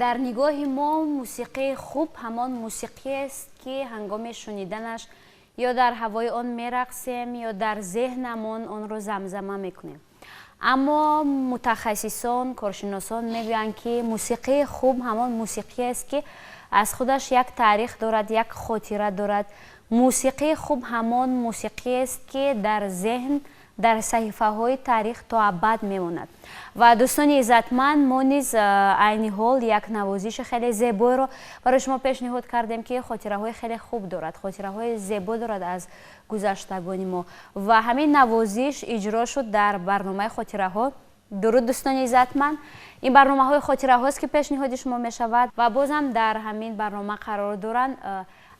در نگاه ما موسیقی خوب همان موسیقی است که هنگام شنیدنش یا در هوای آن میرقصیم یا در ذهنمان آن را زمزمه میکنیم. اما متخصصان، کارشناسان میگویند که موسیقی خوب همان موسیقی است که از خودش یک تاریخ دارد، یک خاطره دارد. موسیقی خوب همان موسیقی است که در ذهن، در صحیفه های تاریخ تا ابد میماند. و دوستان عزتمند، ما نیز عین حال یک نوازش خیلی زیبا رو برای شما پیشنهاد کردیم که خاطره های خیلی خوب دارد، خاطره های زیبا دارد از گذشتگان ما. و همین نوازش اجرا شد در برنامه خاطره ها درود دوستان عزتمند، این برنامه‌های خاطره هاست که پیشنهاد شما می‌شود و بازم در همین برنامه قرار دارند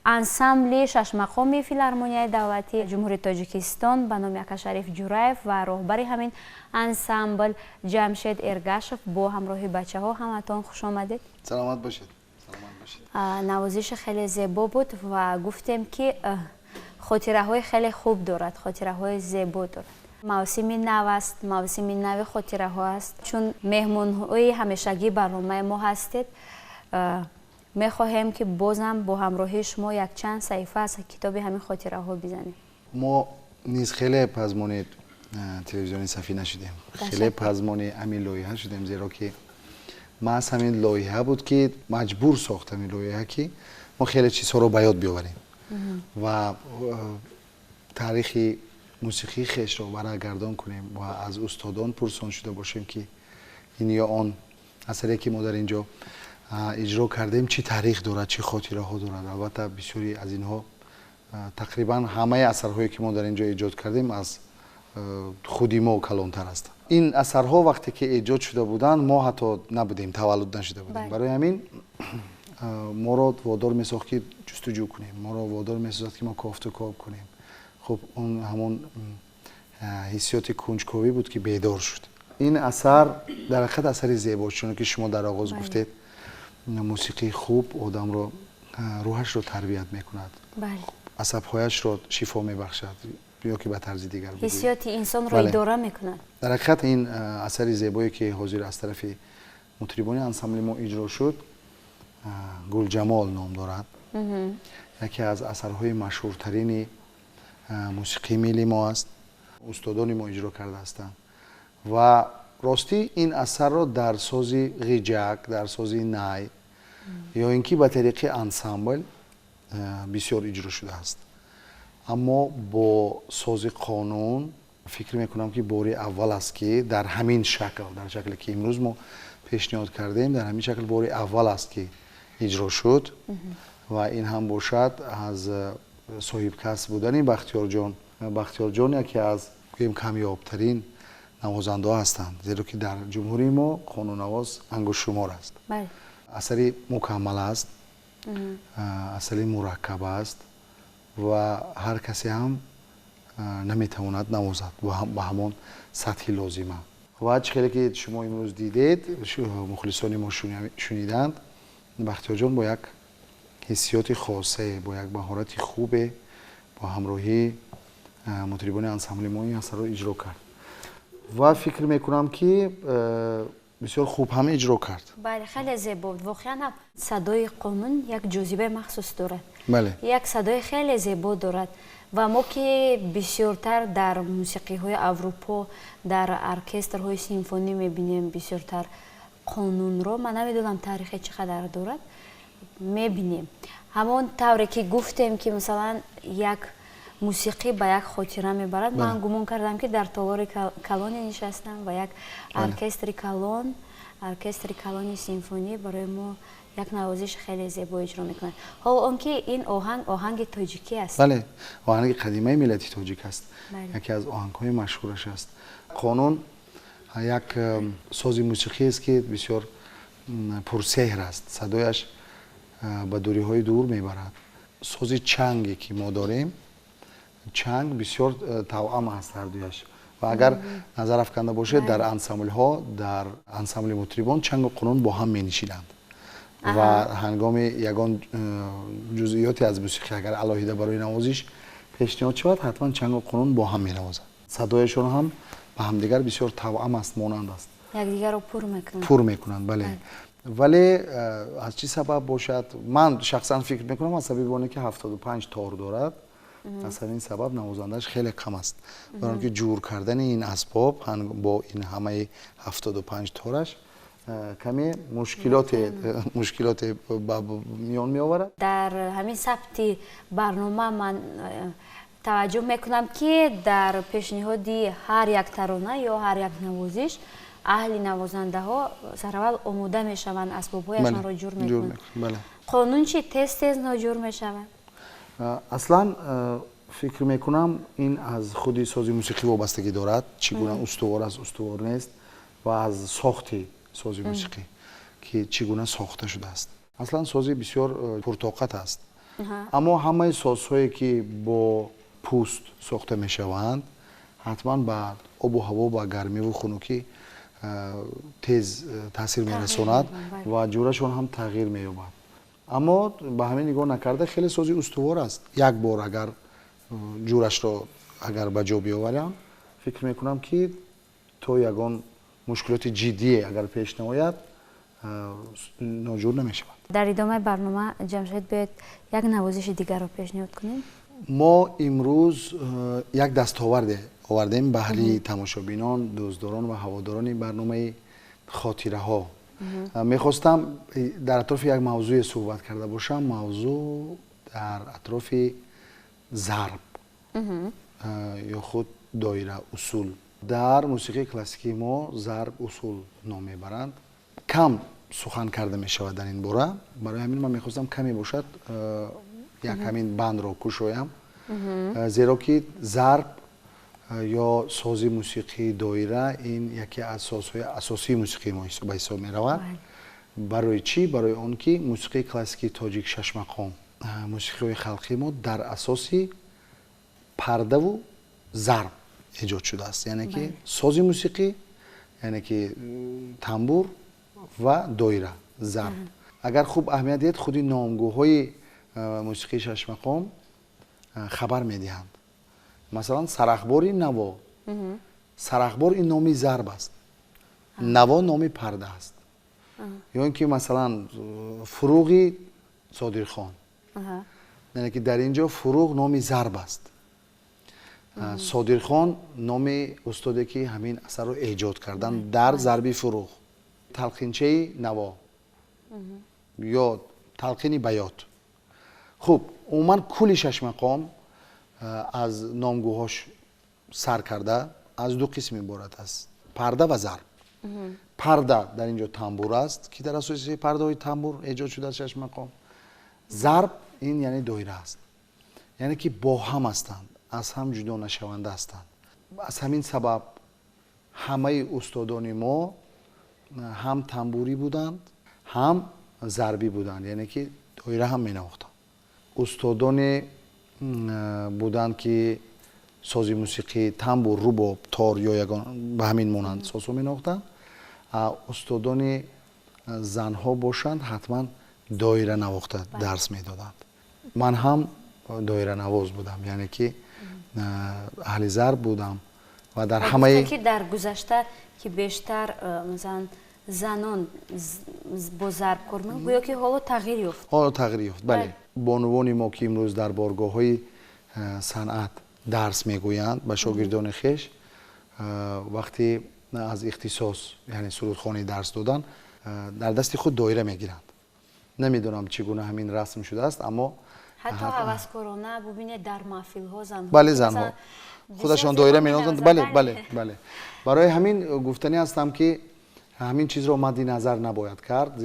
انسامبل شش مقامی فیلارمونیای دولتی جمهوری تاجیکستان به نام یکاشریف جورایف و راهبر همین انسامبل جمشید ارگاشف با همراهی بچه‌ها همتون خوش آمدید. سلامت باشید. نوازش خیلی زیبا بود و گفتیم که خاطره های خیلی خوب دارد، خاطره های زیبا دارد. موسم نو است، موسم نو خاطره ها است. چون مهمون های همیشگی برنامه ما هستید، میخواهیم که بازم با همراهی شما یک چند صفحه از کتاب همین خاطره ها بزنیم. ما نیز خیلی پزمان تلویزیونی صفی نشدیم، خیلی پزمان همین لایحه شدیم، زیرا که ما از همین لایحه بود که مجبور ساختم این لایحه که ما خیلی چیزها رو به یاد بیاوریم و تاریخ موسیقی خیش رو برگردان کنیم و از استادان پرسان شده باشیم که این یا آن اثری که ما در اینجا اجرا کردیم چی تاریخ دارد، چی خاطره ها دارد. البته بسیاری از اینها تقریبا همه اثرهایی که ما در اینجا ایجاد کردیم از خودی ما کلانتر است. این اثرها وقتی که ایجاد شده بودن ما حتی نبودیم، تولد نشده بودیم. برای همین ما را وادار میساخت که جستجو کنیم، ما را وادار میساخت که ما کافت و کاب کنیم. خب اون همون حسیات کنجکاوی بود که بیدار شد. این اثر در حقیقت اثری زیبا، چون که شما در آغاز گفتید موسیقی خوب آدم رو روحش رو تربیت میکند، عصب‌هایش رو شفا میبخشد یا که به طرز دیگر بگوییم حسیات انسان رو اداره میکند. در حقیقت این اثری زیبایی که حاضر از طرف مطربان انسامبل ما اجرا شد گل جمال نام دارد. یکی از اثرهای مشهورترین موسیقی ملی ما است، استادان ما اجرا کرده هستند و راستی این اثر را در سازی غیجک، در سازی نای یا اینکه به طریق انسامبل بسیار اجرا شده است، اما با ساز قانون فکر میکنم که بار اول است که در همین شکل، در شکلی که امروز ما پیشنهاد کردیم، در همین شکل بار اول است که اجرا شد و این هم باشد از صاحب کسب بودن بختیار جان. بختیار جان یکی از کمیابترین نوازنده ها هستند، زیرا که در جمهوری ما قانون نواز انگشت شمار است. اثری مکمل است، اثری مرکب است و هر کسی هم نمیتواند نوازد با همان سطح لازمه. و چیزی که شما امروز دیدید، مخلصان ما شنیدند، بختیار جان با یک حسیات خاصه، با یک مهارت خوبه، با همراهی مطربان انسامبل ما این اثر رو اجرا کرد و فکر میکنم که بسیار خوب هم اجرا کرد. بله خیلی زیبا بود. واقعا صدای قانون یک جاذبه مخصوص دارد. بله. یک صدای خیلی زیبا دارد و ما که بسیارتر در موسیقی های اروپا در ارکسترهای سیمفونی میبینیم بسیارتر قانون رو، من نمیدونم تاریخ چقدر دارد، میبینیم همون طوری که گفتیم که مثلا یک موسیقی به یک خاطره میبرد. من گمان کردم که در تالار کلان نشستم و یک ارکستر کلان سیمفونی برای ما یک نوازش خیلی زیبا اجرا میکنه. حالا آنکه این آهنگ تاجیکی است. بله، آهنگ قدیمی ملتی تاجیک است. یکی از آهنگ‌های مشهورش است. قانون یک ساز موسیقی است که بسیار پرسحر است، صدایش به دوری‌های دور میبرد. ساز چنگی که ما داریم، چنگ بسیار توأم است هر دویش و اگر نظر افکنده باشه در انسامبل ها، در انسامبل مطربان چنگ و قانون با هم می نشینند و هنگام یگان جزئیاتی از موسیقی اگر علاهیده برای نوازش پیشنهاد شود حتما چنگ و قانون با هم می نوازند. صدایشون هم به همدیگر بسیار توأم است، مانند است، یکدیگر رو پر میکنند. بله. ولی از چی سبب باشد؟ من شخصا فکر میکنم از سبب اونه که 75 تار دارد، از این سبب نوازندهش خیلی کم است. برای اینکه جور کردن این اسباب با این همه 75 تارش کمی مشکلات میان می آورد. در همین ثبت برنامه من توجه میکنم که در پیشنهادی هر یک ترانه یا هر یک نوازش اهل نوازنده ها سرول آموده میشوند، اسباب‌هایشان را جور میکنند. قانون چی تست ناجور میشوند؟ اصلا فکر میکنم این از خودی سازی موسیقی وابستگی دارد، چگونه استوار است استوار نیست و از ساخت ساز موسیقی که چگونه ساخته شده است. اصلا سازی بسیار پرطاقت است. اما همه سازهایی که با پوست ساخته می شوند حتما با آب و هوا و گرمی و خنکی تیز تاثیر می رساند و جورشون هم تغییر می یابد. اما به همین نگاه نکرده خیلی سازی استوار است. یک بار اگر جورش را اگر به جا بیاورم فکر می کنم که تو یگان مشکلات جدی اگر پیش نمیاد ناجور نمی شود. در ادامه برنامه جمشید باید یک نوازش دیگر را پیشنهاد کنیم. ما امروز یک دستاورد آوردیم به اهل تماشابینان، دوستداران و هواداران برنامه خاطره ها. میخواستم در اطراف یک موضوع صحبت کرده باشم. موضوع در اطراف ضرب یا خود دایره اصول. در موسیقی کلاسیکی ما ضرب اصول نام میبرند. کم سخن کرده می شود در این باره. برای همین من میخواستم کمی باشد یک همین بند را کشایم، زیرا که ضرب یا ساز موسیقی دایره این یکی از سازهای اساسی موسیقی ما به حساب می رود. برای چی؟ برای آن که موسیقی کلاسیکی تاجیک شش مقام، موسیقی خلقی ما در اساسی پرده و ضرب ایجاد شده است. یعنی که ساز موسیقی یعنی که تنبور و دایره ضرب. اگر خوب اهمیت دید خودی نامگوهای موسیقی شش مقام خبر میدهند. مثلا سرخباری نوا، سرخبار این نامی ضرب است، نوا نامی پرده است. یا اینکه مثلا فروغی صادرخان، یعنی که در اینجا فروغ نامی ضرب است، صادرخان نام استادی که همین اثر رو ایجاد کردن در ضربی فروغ. تلقینچه نوا یا تلقین بیات. خب عموما کل شش مقام از نامگوهاش سر کرده از دو قسم عبارت است: پرده و ضرب. پرده در اینجا تنبور است که در اساس پرده های تنبور ایجاد شده از شش مقام. ضرب این یعنی دایره است، یعنی که با هم هستند، از هم جدا نشونده هستند. از همین سبب همه استادان ما هم تنبوری بودند هم ضربی بودند، یعنی که دایره هم می نواختند. استادان بودند که ساز موسیقی تنبور، رباب، تار یا یگان به همین مانند سازها می نواختند. استادان زنها باشند حتما دایره نواخته درس می دادند. من هم دایره نواز بودم، یعنی که اهل ضرب بودم و در همه که در گذشته که بیشتر مثلا زنان با ضرب کار می‌کنند، گویا که حالا تغییر یافت. حالا تغییر یافت، بله. بانوان ما که امروز در بارگاه‌های صنعت درس میگویند به شاگردان خویش، وقتی از اختصاص یعنی سرودخوانی درس دادن در دست خود دایره میگیرند. نمیدونم چگونه همین رسم شده است، اما حتی هوسکارانه ببینید در محفل‌ها زنها، بله زنها خودشان دایره می‌نوازند. بله. برای همین گفتنی هستم که همین چیز رو مد نظر نباید کرد،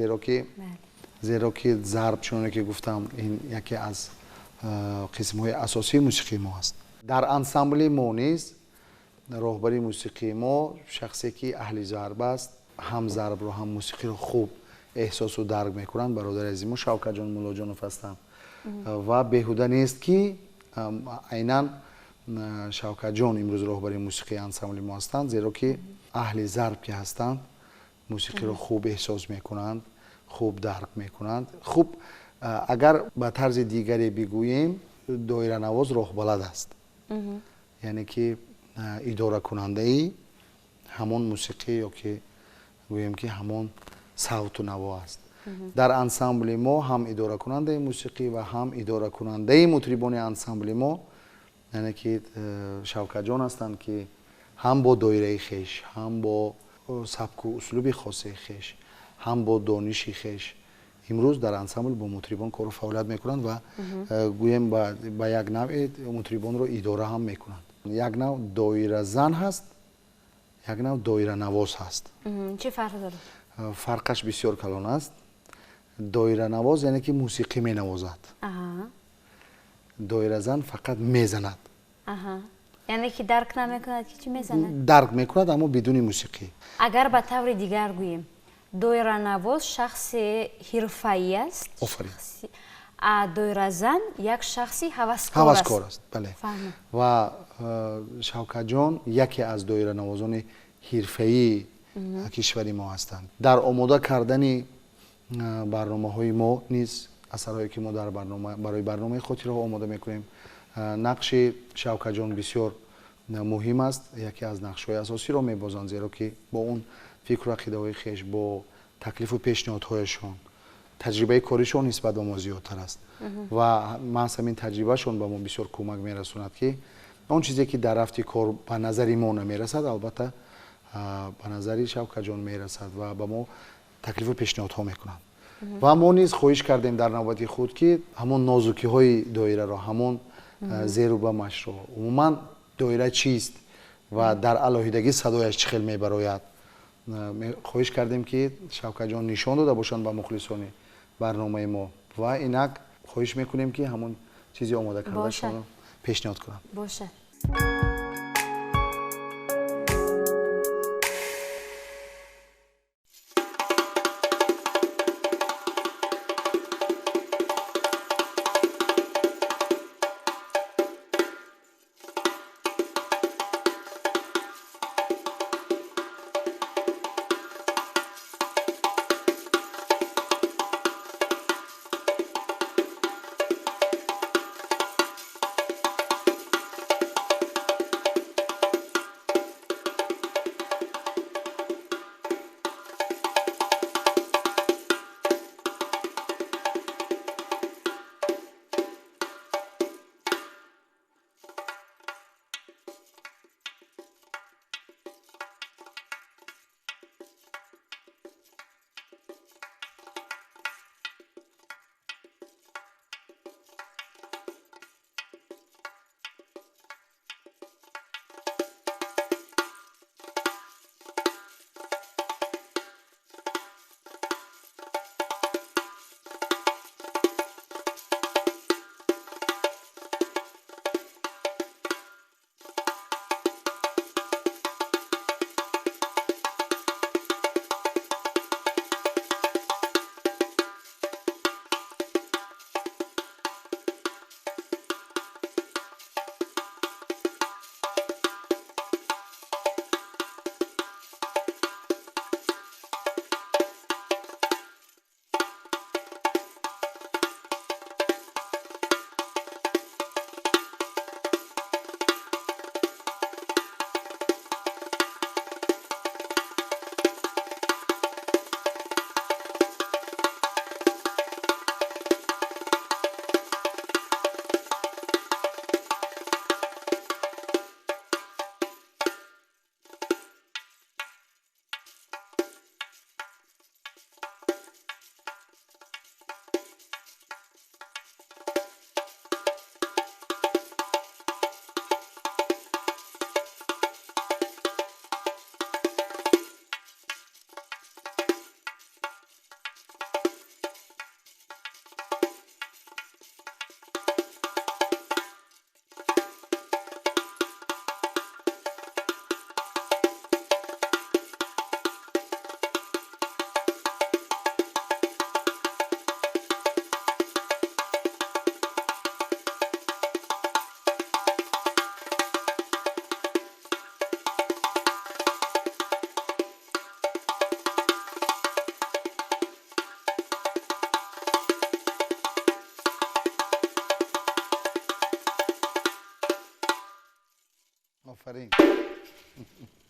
زیرا که ضرب چون که گفتم این یکی از قسم‌های اساسی موسیقی ما است. در انسامبل ما نیز راهبری موسیقی ما شخصی که اهل ضرب است، هم ضرب رو هم موسیقی رو خوب احساس و درک میکنند. برادر عزیز ما شوکت جان مولا جانوف هستند و بیهوده نیست که عیناً شوکت جان امروز راهبری موسیقی انسامبل ما هستند، زیرا که اهل ضرب که هستند موسیقی رو خوب احساس میکنند، خوب درک میکنند. خوب اگر به طرز دیگری بگوییم دایره نواز راه بلد است، یعنی که اداره کننده ای همون موسیقی یا که گوییم که همون صوت و نوا است. در انسامبل ما هم اداره کننده موسیقی و هم اداره کننده مطربان انسامبل ما یعنی که شوکت جان هستند که هم با دایره خویش، هم با سبک و اسلوب خاص خویش، هم با دانش خویش امروز در انسامبل با مطربان کار و فعالیت میکنند و گویم با یک نوع مطربان رو اداره هم میکنند. یک نوع دایره زن هست، یک نوع دایره نواز هست. چه فرق داره؟ فرقش بسیار کلان است. دایره نواز یعنی که موسیقی می نوازد. دایره زن فقط میزند. یعنی که درک نمیکند که چی میزنه؟ درک میکند اما بدون موسیقی. اگر به طور دیگر گوییم دویره‌نواز شخص حرفه‌ای است. آفرین. دویره‌زن یک شخصی هوسکار است. بله. فهمم. و شوکت جان یکی از دویره‌نوازان حرفه‌ای کشوری ما هستند. در آماده کردن برنامه‌های ما نیز اثرهایی که ما در برای برنامه خاطره ها آماده میکنیم، نقش شوکت جان بسیار مهم است. یکی از نقش‌های اساسی را میبازند، زیرا که با اون فکر و عقیده‌های خویش، با تکلیف و پیشنهادهایشان، تجربه کاریشون نسبت به ما زیادتر است و محض همین تجربهشون به ما بسیار کمک میرسوند که اون چیزی که در رفت کار به نظر ما نمیرسد البته به نظر شوکت جان میرسد و به ما تکلیف و پیشنهادها میکنند. و ما نیز خواهش کردیم در نوبت خود که همون نازکی های دایره را، همون زیر و بمش را، عموما دایره چیست و در علاهیدگی صدایش چه خیلی میبراید، خواهش کردیم که شوکت جان نشان داده باشند به مخلصان برنامه ما و اینک خواهش میکنیم که همون چیزی آماده کرده شما پیشنهاد کنم. باشه. آفرین.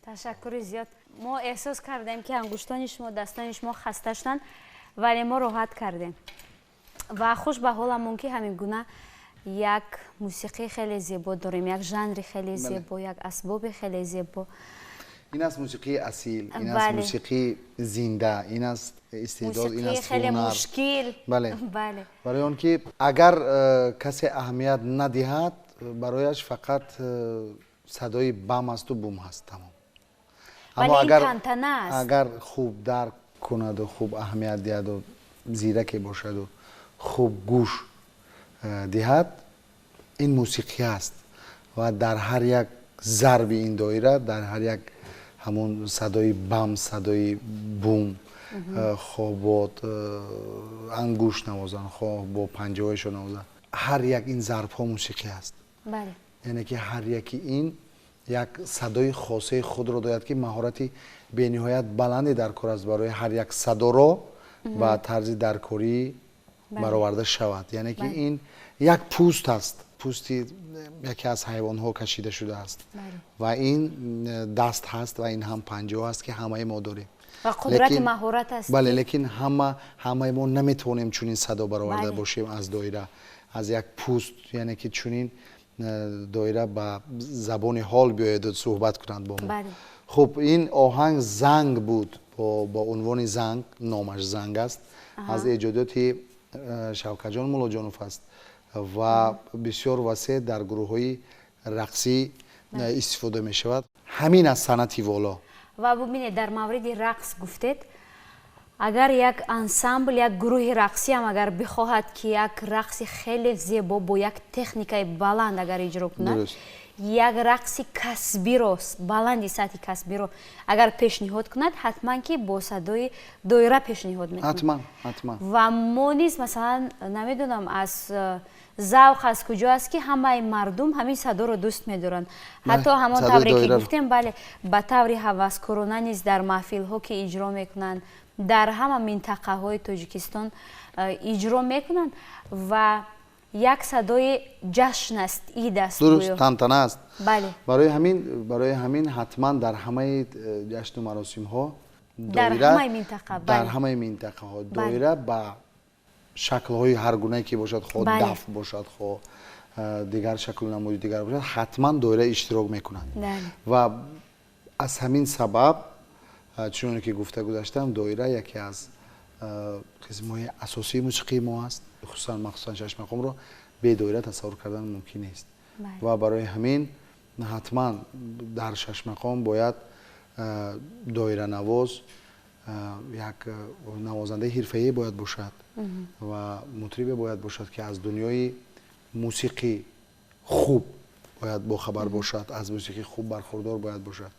تشکر زیاد. ما احساس کردیم که انگشتان شما، دستان شما خسته شدن ولی ما راحت کردیم و خوش به حالمون که همین گونه یک موسیقی خیلی زیبا داریم، یک ژانر خیلی زیبا، یک اسباب خیلی زیبا. این است موسیقی اصیل، این است موسیقی زنده، این است استعداد، این است خیلی مشکل. بله. برای آن که اگر کسی اهمیت ندهد برایش فقط صدای بم است و بوم هست، تمام. اما اگر خوب درک کند و خوب اهمیت دهد و زیرک باشد و خوب گوش دهد، این موسیقی است و در هر یک зарби ин доира дар ҳар як ҳамон садои бам, садои бум, хоҳ бо ангушт навозанд, хоҳ бо панҷаҳояшон навозанд, ҳар як ин зарбҳо мусиқӣ аст. яъне ки ҳар яки ин як садои хосаи худро дорад ки маҳорати бениҳоят баланде дар кор аст барои ҳар як садоро ба тарзи даркорӣ бароварда шавад. яъне ки ин як пӯст аст, пӯсти яке аз ҳайвонҳо кашида шудааст ва ин даст ҳаст ва ин ҳам панҷаҳо аст ки ҳамаи мо дорем ва қудрати маҳорат аст. бале, лекин ҳамаи мо наметавонем чунин садо бароварда бошем аз доира, аз як пӯст, яъне ки чунин доира ба забони ҳол биёяду суҳбат кунанд бо мо. хуб, ин оҳанг занг буд, бо унвони занг, номаш занг аст, аз эҷодиёти Шавкатҷон Муллоҷонов аст ва бисёр васеъ дар гурӯҳҳои рақсӣ истифода мешавад. ҳамин аст санъати воло. ва бубинед, дар мавриди рақс гуфтед, агар як ансамбл, як гурӯҳи рақсӣ ҳам агар бихоҳад ки як рақси хеле зебо бо як техникаи баланд агар иҷро кунад, як рақси касбиро, баланди сатҳи касбиро агар пешниҳод кунад, ҳатман ки бо садои доира пешниҳод мекунад. ҳатман. ва мо низ масалан намедонам аз завқ аз куҷо аст ки ҳамаи мардум ҳамин садоро дӯст медоранд. ҳатто ҳамон тавре ки гуфтем, бале, ба таври ҳаваскорона низ дар маҳфилҳо ки иҷро мекунанд, дар ҳама минтақаҳои Тоҷикистон иҷро мекунанд ва як садои ҷашн аст, ид аст, дуруст, тантана аст. бале, барои ҳамин ҳатман дар ҳамаи ҷашну маросимҳо дар ҳамаи минтақа, дар ҳамаи минтақаҳо доира ба шаклҳои ҳар гунае ки бошад, хоҳ даф бошад, хоҳ дигар шаклу намуди дигар бошад, ҳатман доира иштирок мекунад. ва аз ҳамин сабаб, чуноне ки гуфта гузаштам, доира яке аз қисмҳои асосии мусиқии мо аст. махсусан шашмақомро бе доира тасаввур кардан мумкин нест. ва барои ҳамин ҳатман дар шашмақом бояд доиранавоз, як навозандаи ҳирфаӣ бояд бошад ва мутрибе бояд бошад ки аз дунёи мусиқӣ хуб бояд бохабар бошад, аз мусиқӣ хуб бархурдор бояд бошад.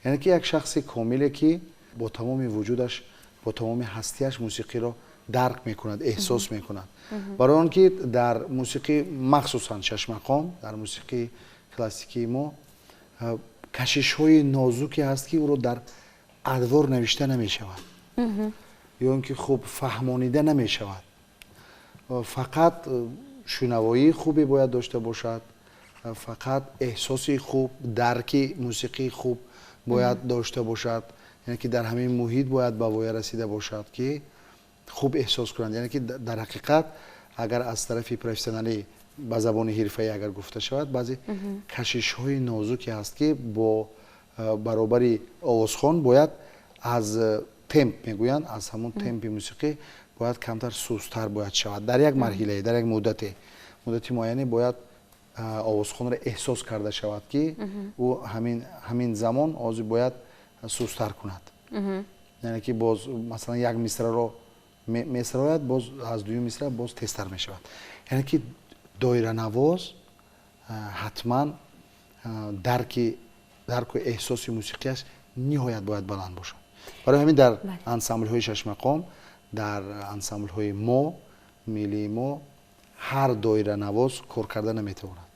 яъне ки як шахси комиле ки бо тамоми вуҷудаш, бо тамоми ҳастияш мусиқиро дарк мекунад, эҳсос мекунад. барои он ки дар мусиқӣ, махсусан шашмақом, дар мусиқии классикии мо кашишҳои нозуке ҳаст ки ӯро дар адвор навишта намешавад, ё он ки хуб фаҳмонида намешавад. фақат шунавоии хубе бояд дошта бошад, фақат эҳсоси хуб, дарки мусиқии хуб бояд дошта бошад. яъне ки дар ҳамин муҳит бояд ба воя расида бошад ки хуб эҳсос кунанд. яъне ки дар ҳақиқат агар аз тарафи профессионалӣ ба забони ҳирфаӣ агар гуфта шавад, баъзе кашишҳои нозуке ҳаст ки бо баробари овозхон бояд аз темп, мегӯянд аз ҳамон темпи мусиқӣ бояд камтар сустар бояд шавад. дар як марҳилае, дар як муддати муайяне бояд овозхонро эҳсос карда шавад ки ӯ ҳамин замон ҳозир бояд сустар кунад. яъне ки боз масалан як мисраро месарояд, боз аз дуюм мисра боз тезтар мешавад. яъне ки доиранавоз ҳатман дарку эҳсоси мусиқияш ниҳоят бояд баланд бошад. барои ҳамин дар ансамблҳои шашмақом, дар ансамблҳои мо, миллии мо, ҳар доиранавоз кор карда наметавонад.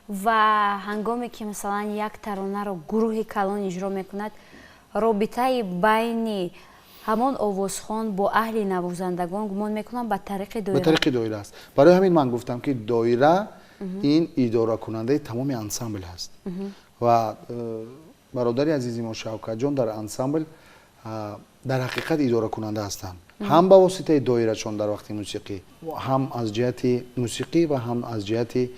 ва ҳангоме ки масалан як таронаро гурӯҳи калон иҷро мекунад, робитаи байни ҳамон овозхон бо аҳли навозандагон гумон мекунам ба тариқи доира аст. барои ҳамин ман гуфтам ки доира ин идоракунандаи тамоми ансамбл аст. ва бародари азизи мо Шавкатҷон дар ансамбл дар ҳақиқат идоракунанда ҳастанд. ҳам ба воситаи доирашон дар вақти мусиқӣ, ҳам аз ҷиҳати мусиқӣ ва ҳам аз ҷиҳати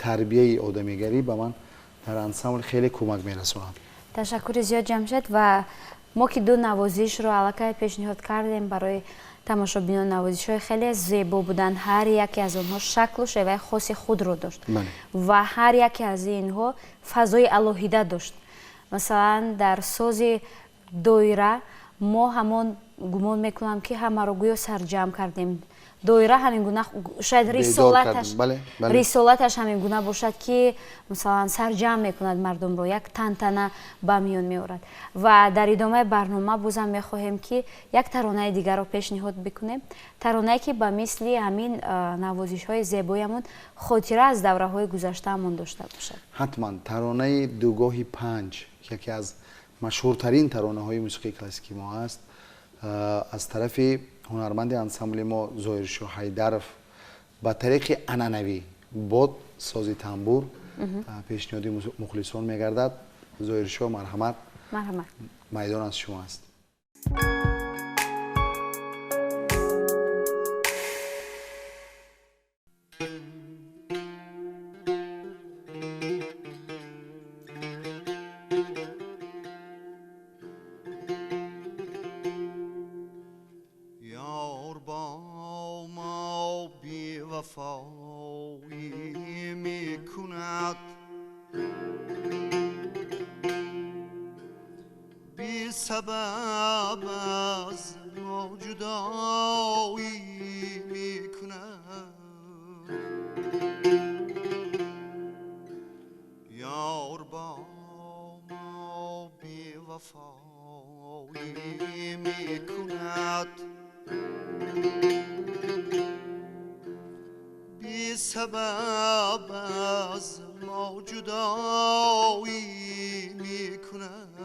тарбияи одамигарӣ ба ман дар ансамбл хеле кӯмак мерасонанд. ташаккури зиёд ҷамшед. ва мо ки ду навозишро аллакай пешниҳод кардем барои тамошобинон, навозишҳои хеле зебо буданд. ҳар яке аз онҳо шаклу шеваи хоси худро дошт ва ҳар яке аз инҳо фазои алоҳида дошт. масалан дар сози доира мо ҳамон гумон мекунам ки ҳамаро гӯё сарҷамъ кардем. доира ҳамин гуна шояд рисолаташ ҳамин гуна бошад ки масалан сарҷамъ мекунад мардумро, як тантана ба миён меорад. ва дар идомаи барнома бозам мехоҳем ки як таронаи дигарро пешниҳод бикунем, таронае ки ба мисли ҳамин навозишҳои зебоямон хотира аз давраҳои гузаштаамон дошта бошад. ҳатман таронаи дугоҳи панҷ яке аз машҳуртарин таронаҳои мусиқии классикии мо аст. аз тарафи ҳунарманди ансамбли мо зоиршоҳ ҳайдаров ба тариқи анъанавӣ бод сози тамбур пешниҳоди мухлисон мегардад. зоиршоҳ марҳамат, майдон аз шумо аст. سبب از ما جدایی میکند یار با ما بی وفایی میکند بی سبب از ما جدایی میکند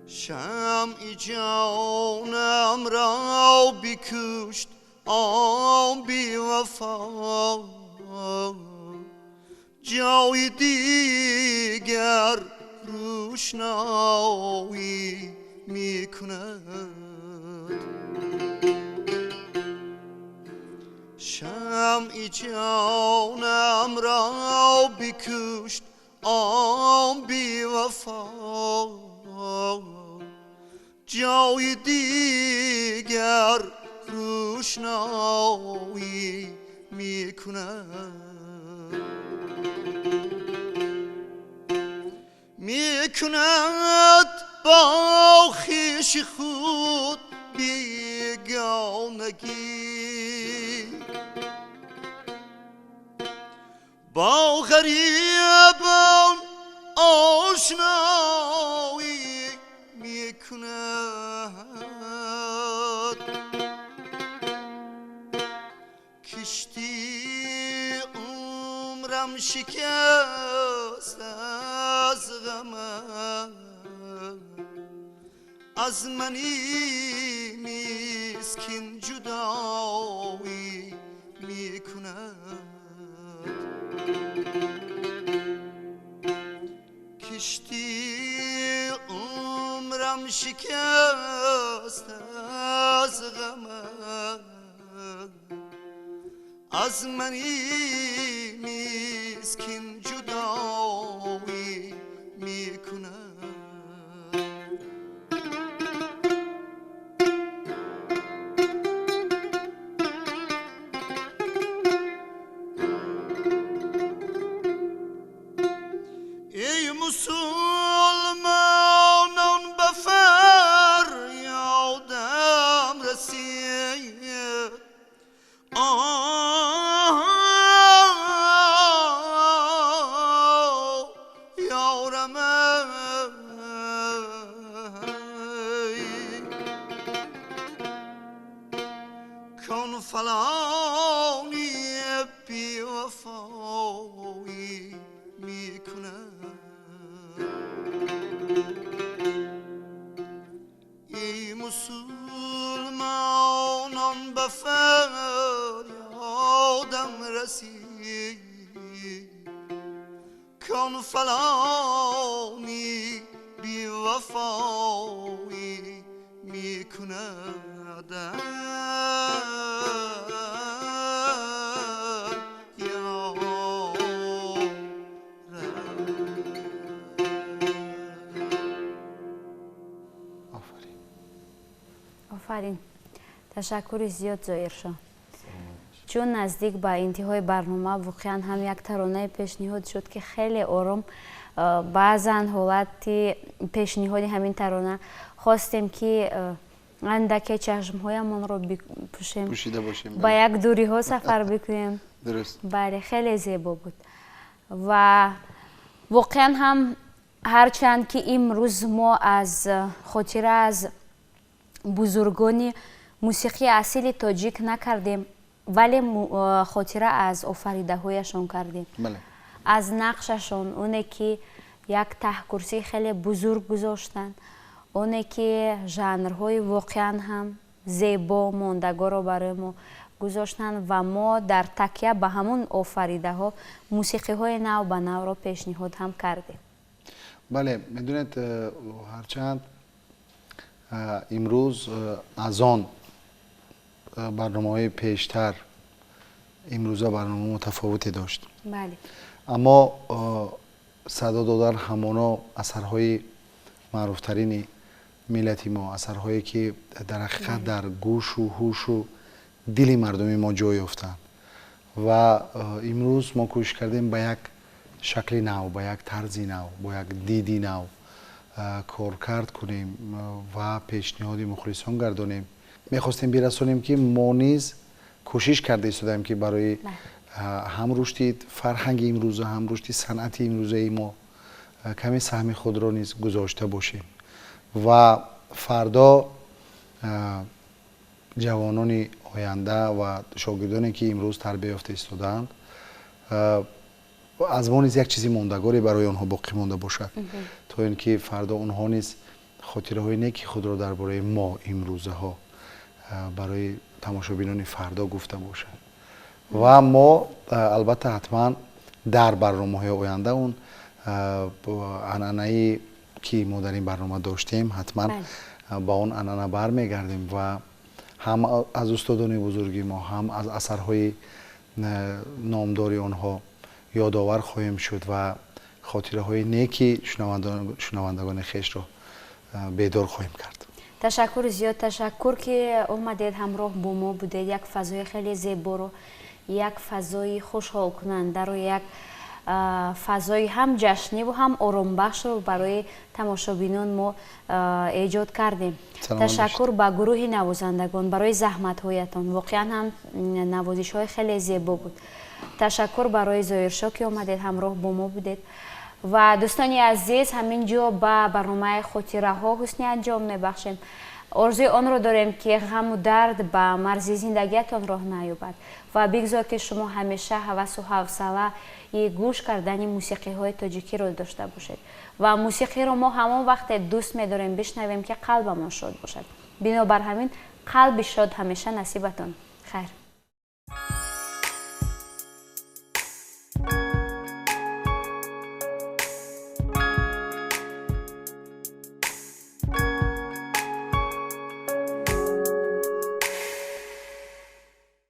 شمع جانم را بکشت آن بی وفا جای دیگر روشنایی میکند شمع جانم را بکشت آن بی وفا جای دیگر روشنایی میکند با خویش خود بیگانگی با غریبان آشنایی میکند کشتی عمرم شکست از غم از منی مسکین جدایی میکند کشتی عمرم شکست از غم از منی مسکین جدایی میکند ای مسلمانان به فریادم رسید یارم کن فلانی بی وفایی میکند ای مسلمانان به فریادم رسید کن فلانی بی وفایی میکند آفرین. تشکر زیاد زایر. چون نزدیک به انتهای برنامه واقعا هم یک ترانه پیشنهاد شد که خیلی آرام بعضا حالت پیشنهاد همین ترانه خواستیم که андake чашмҳоямонро бипӯшем, пӯшида бошем. ба як дуриҳо сафар бикунем. дуруст. бале, хеле зебо буд. ва воқеан ҳам ҳарчанд ки имрӯз мо аз хотира аз бузургони мусиқии асили тоҷик накардем, вале хотира аз офаридаҳояшон кардем. аз нақшашон, оне ки як таҳкурсии хеле бузург гузоштанд, оне ки жанрҳои воқеан ҳам зебо мондагоро барои мо гузоштанд ва мо дар такя ба ҳамун офаридаҳо мусиқиҳои нав ба навро пешниҳод ҳам кардем. бале, медонед, ҳарчанд имрӯз аз он барномаҳои пештар имрӯза барнома мутафовите дошт. бале, аммо садо додан ҳамоно асарҳои маъруфтарини миллати мо, асарҳое ки дар ҳақиқат дар гӯшу ҳушу дили мардуми мо ҷой ёфтанд. ва имрӯз мо кӯшиш кардем ба як шакли нав, ба як тарзи нав, ба як диди нав коркард кунем ва пешниҳоди мухлисон гардонем. мехостем бирасонем ки мо низ кӯшиш карда истодаем ки барои ҳам рушди фарҳанги имрӯза, ҳам рушди санъати имрӯзаи мо каме саҳми худро низ гузошта бошем. ва фардо ҷавонони оянда ва шогирдоне ки имрӯз тарбия ёфта истодаанд, аз мо низ як чизи мондагоре барои онҳо боқӣ монда бошад, то ин ки фардо онҳо низ хотираҳои неки худро дар бораи мо имрӯзаҳо барои тамошобинони фардо гуфта бошад. ва мо албатта ҳатман дар барномаҳои оянда он анъанаи ки мо дар ин барнома доштем, ҳатман ба он анъана бармегардем ва ҳам аз устодони бузурги мо, ҳам аз асарҳои номдори онҳо ёдовар хоҳем шуд ва хотираҳои неки шунавандагони хешро бедор хоҳем кард. ташаккур зиёд, ташаккур ки омадед ҳамроҳ бо мо будед, як фазои хеле зеборо, як фазои хушҳолкунандаро, як фазои ҳам ҷашниву ҳам оромбахшро барои тамошобинон мо эҷод кардем. ташаккур ба гурӯҳи навозандагон барои заҳматҳоятон, воқеан ҳам навозишҳои хеле зебо буд. ташаккур барои зоиршо ки омадед ҳамроҳ бо мо будед. ва дӯстони азиз, ҳамин ҷо ба барномаи хотираҳо ҳусни анҷом мебахшем. орзуи онро дорем ки ғаму дард ба марзи зиндагиятон роҳ наёбад ва бигзор ки шумо ҳамеша ҳавасу ҳавсала гӯш кардани мусиқиҳои тоҷикиро дошта бошед ва мусиқиро мо ҳамон вақте дӯст медорем бишнавем ки қалбамон шод бошад. бинобар ҳамин қалби шод ҳамеша насибатон. хайр.